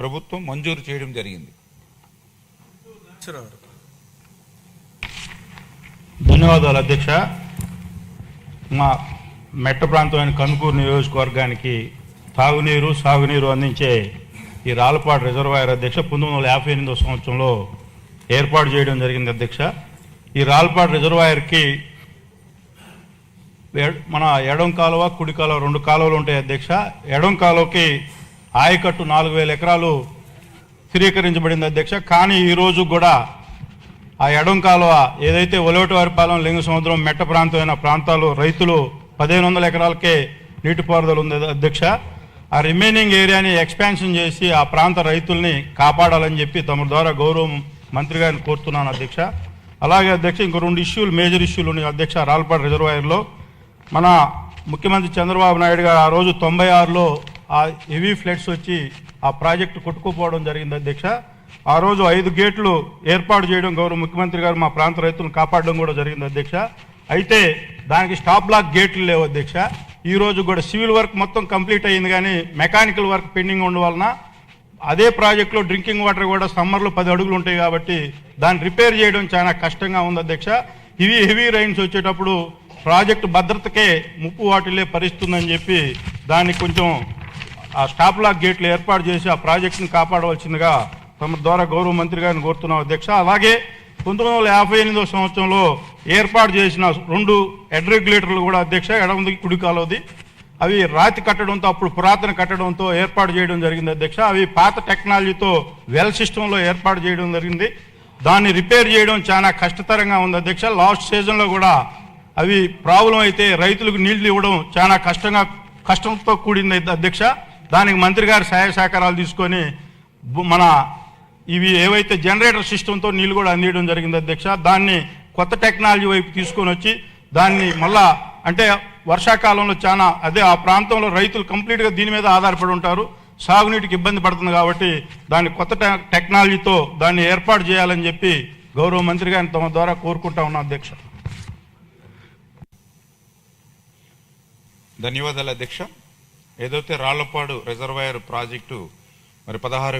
ప్రభుత్వం మంజూరు చేయడం జరిగింది. ధన్యవాదాలు అధ్యక్ష. మా మెట్ట ప్రాంతమైన కనుకూరు నియోజకవర్గానికి తాగునీరు సాగునీరు అందించే ఈ రాళ్లపాడు రిజర్వాయర్ అధ్యక్ష 1958 సంవత్సరంలో ఏర్పాటు చేయడం జరిగింది అధ్యక్ష. ఈ రాళ్లపాడు రిజర్వాయర్కి మన ఎడం కాలువ కుడి కాలువ 2 కాలువలు ఉంటాయి అధ్యక్ష. ఎడం కాలువకి ఆయకట్టు 4000 ఎకరాలు స్థిరీకరించబడింది అధ్యక్ష. కానీ ఈరోజు కూడా ఆ ఎడం కాలువ ఏదైతే ఒలవటివారిపాలెం లింగ సముద్రం మెట్ట ప్రాంతమైన ప్రాంతాలు రైతులు 1500 ఎకరాలకే నీటిపారుదల ఉంది అధ్యక్ష. ఆ రిమైనింగ్ ఏరియాని ఎక్స్పాన్షన్ చేసి ఆ ప్రాంత రైతుల్ని కాపాడాలని చెప్పి తమ ద్వారా గౌరవ మంత్రి గారిని కోరుతున్నాను అధ్యక్ష. అలాగే అధ్యక్ష ఇంకో 2 మేజర్ ఇష్యూలు ఉన్నాయి అధ్యక్ష. రాళ్లపాడు రిజర్వాయర్లో మన ముఖ్యమంత్రి చంద్రబాబు నాయుడు గారు ఆ రోజు 96లో ఆ హెవీ ఫ్లడ్స్ వచ్చి ఆ ప్రాజెక్టు కొట్టుకుపోవడం జరిగింది అధ్యక్ష. ఆ రోజు 5 గేట్లు ఏర్పాటు చేయడం గౌరవ ముఖ్యమంత్రి గారు మా ప్రాంత రైతులను కాపాడడం కూడా జరిగింది అధ్యక్ష. అయితే దానికి స్టాప్ బ్లాక్ గేట్లు లేవు అధ్యక్ష. ఈ రోజు కూడా సివిల్ వర్క్ మొత్తం కంప్లీట్ అయ్యింది, కానీ మెకానికల్ వర్క్ పెండింగ్ ఉండడం వలన అదే ప్రాజెక్టులో డ్రింకింగ్ వాటర్ కూడా సమ్మర్లో 10 అడుగులు ఉంటాయి కాబట్టి దాన్ని రిపేర్ చేయడం చాలా కష్టంగా ఉంది అధ్యక్ష. ఇవి హెవీ రైన్స్ వచ్చేటప్పుడు ప్రాజెక్టు భద్రతకే ముప్పు వాటిల్లే పరిస్థితుందని చెప్పి దాన్ని కొంచెం ఆ స్టాప్ బ్లాక్ గేట్లు ఏర్పాటు చేసి ఆ ప్రాజెక్టుని కాపాడవలసిందిగా తమ ద్వారా గౌరవ మంత్రి గారిని కోరుతున్నాం అధ్యక్ష. అలాగే 1958 సంవత్సరంలో ఏర్పాటు చేసిన 2 హెడ్ రెగ్యులేటర్లు కూడా అధ్యక్ష ఎడమది కుడి కాలువది అవి రాతి కట్టడంతో అప్పుడు పురాతన కట్టడంతో ఏర్పాటు చేయడం జరిగింది అధ్యక్ష. అవి పాత టెక్నాలజీతో వెల్ సిస్టంలో ఏర్పాటు చేయడం జరిగింది. దాన్ని రిపేర్ చేయడం చాలా కష్టతరంగా ఉంది అధ్యక్ష. లాస్ట్ సీజన్లో కూడా అవి ప్రాబ్లం అయితే రైతులకు నీళ్లు ఇవ్వడం చాలా కష్టంతో కూడింది అధ్యక్ష. దానికి మంత్రి గారి సహాయ సహకారాలు తీసుకొని మన ఇవి ఏవైతే జనరేటర్ సిస్టంతో నీళ్లు కూడా అందించడం జరిగింది అధ్యక్ష. దాన్ని కొత్త టెక్నాలజీ వైపు తీసుకొని వచ్చి దాన్ని మళ్ళా అంటే వర్షాకాలంలో చాలా అదే ఆ ప్రాంతంలో రైతులు కంప్లీట్గా దీని మీద ఆధారపడి ఉంటారు, సాగునీటికి ఇబ్బంది పడుతుంది కాబట్టి దాన్ని కొత్త టెక్నాలజీతో దాన్ని ఏర్పాటు చేయాలని చెప్పి గౌరవ మంత్రి గారిని తమ ద్వారా కోరుకుంటా ఉన్నాం అధ్యక్ష. ధన్యవాదాలు అధ్యక్ష. ఏదైతే రాళ్లపాడు రిజర్వాయర్ ప్రాజెక్టు మరి 16